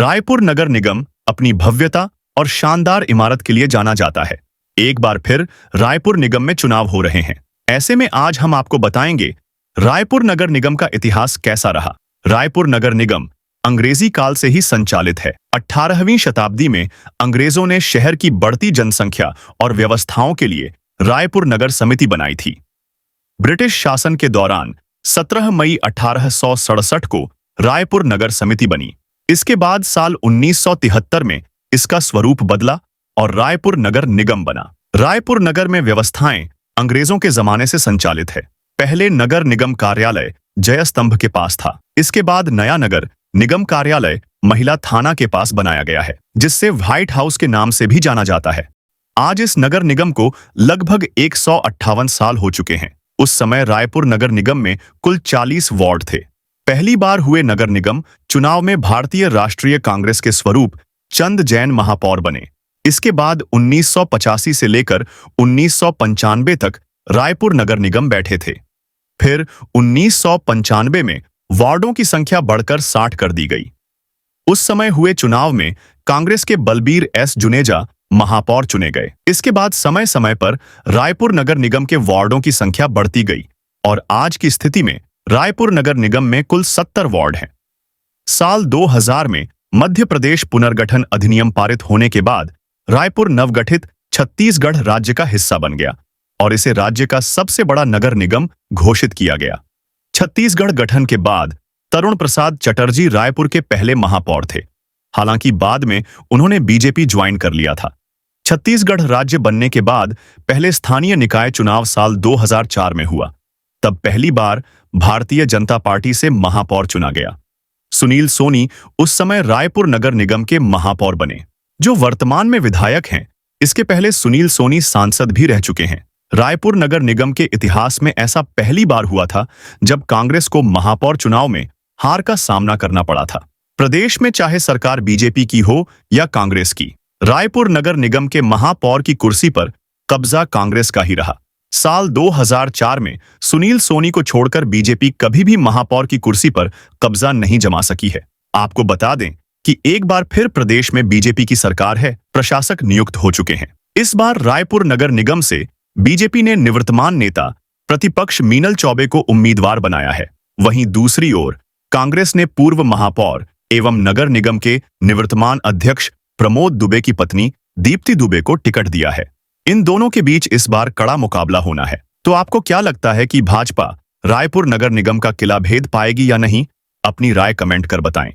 रायपुर नगर निगम अपनी भव्यता और शानदार इमारत के लिए जाना जाता है। एक बार फिर रायपुर निगम में चुनाव हो रहे हैं। ऐसे में आज हम आपको बताएंगे रायपुर नगर निगम का इतिहास कैसा रहा। रायपुर नगर निगम अंग्रेजी काल से ही संचालित है। 18वीं शताब्दी में अंग्रेजों ने शहर की बढ़ती जनसंख्या और व्यवस्थाओं के लिए रायपुर नगर समिति बनाई थी। ब्रिटिश शासन के दौरान 17 मई 1867 को रायपुर नगर समिति बनी। इसके बाद साल 1973 में इसका स्वरूप बदला और रायपुर नगर निगम बना। रायपुर नगर में व्यवस्थाएं अंग्रेजों के जमाने से संचालित है। पहले नगर निगम कार्यालय जय स्तंभ के पास था। इसके बाद नया नगर निगम कार्यालय महिला थाना के पास बनाया गया है, जिससे व्हाइट हाउस के नाम से भी जाना जाता है। आज इस नगर निगम को लगभग 158 साल हो चुके हैं। उस समय रायपुर नगर निगम में कुल 40 वार्ड थे। पहली बार हुए नगर निगम चुनाव में भारतीय राष्ट्रीय कांग्रेस के स्वरूप चंद जैन महापौर बने। इसके बाद 1985 से लेकर 1995 तक रायपुर नगर निगम बैठे थे। फिर 1995 में वार्डों की संख्या बढ़कर 60 कर दी गई। उस समय हुए चुनाव में कांग्रेस के बलबीर एस जुनेजा महापौर चुने गए। इसके बाद समय समय पर रायपुर नगर निगम के वार्डों की संख्या बढ़ती गई और आज की स्थिति में रायपुर नगर निगम में कुल 70 वार्ड हैं। साल 2000 में मध्य प्रदेश पुनर्गठन अधिनियम पारित होने के बाद रायपुर नवगठित छत्तीसगढ़ राज्य का हिस्सा बन गया और इसे राज्य का सबसे बड़ा नगर निगम घोषित किया गया। छत्तीसगढ़ गठन के बाद तरुण प्रसाद चटर्जी रायपुर के पहले महापौर थे। हालांकि बाद में उन्होंने बीजेपी ज्वाइन कर लिया था। छत्तीसगढ़ राज्य बनने के बाद पहले स्थानीय निकाय चुनाव साल 2004 में हुआ। तब पहली बार भारतीय जनता पार्टी से महापौर चुना गया। सुनील सोनी उस समय रायपुर नगर निगम के महापौर बने, जो वर्तमान में विधायक हैं। इसके पहले सुनील सोनी सांसद भी रह चुके हैं। रायपुर नगर निगम के इतिहास में ऐसा पहली बार हुआ था जब कांग्रेस को महापौर चुनाव में हार का सामना करना पड़ा था। प्रदेश में चाहे सरकार बीजेपी की हो या कांग्रेस की, रायपुर नगर निगम के महापौर की कुर्सी पर कब्जा कांग्रेस का ही रहा। साल 2004 में सुनील सोनी को छोड़कर बीजेपी कभी भी महापौर की कुर्सी पर कब्जा नहीं जमा सकी है। आपको बता दें कि एक बार फिर प्रदेश में बीजेपी की सरकार है, प्रशासक नियुक्त हो चुके हैं। इस बार रायपुर नगर निगम से बीजेपी ने निवर्तमान नेता प्रतिपक्ष मीनल चौबे को उम्मीदवार बनाया है। वहीं दूसरी ओर कांग्रेस ने पूर्व महापौर एवं नगर निगम के निवर्तमान अध्यक्ष प्रमोद दुबे की पत्नी दीप्ति दुबे को टिकट दिया है। इन दोनों के बीच इस बार कड़ा मुकाबला होना है। तो आपको क्या लगता है कि भाजपा रायपुर नगर निगम का किला भेद पाएगी या नहीं? अपनी राय कमेंट कर बताएं।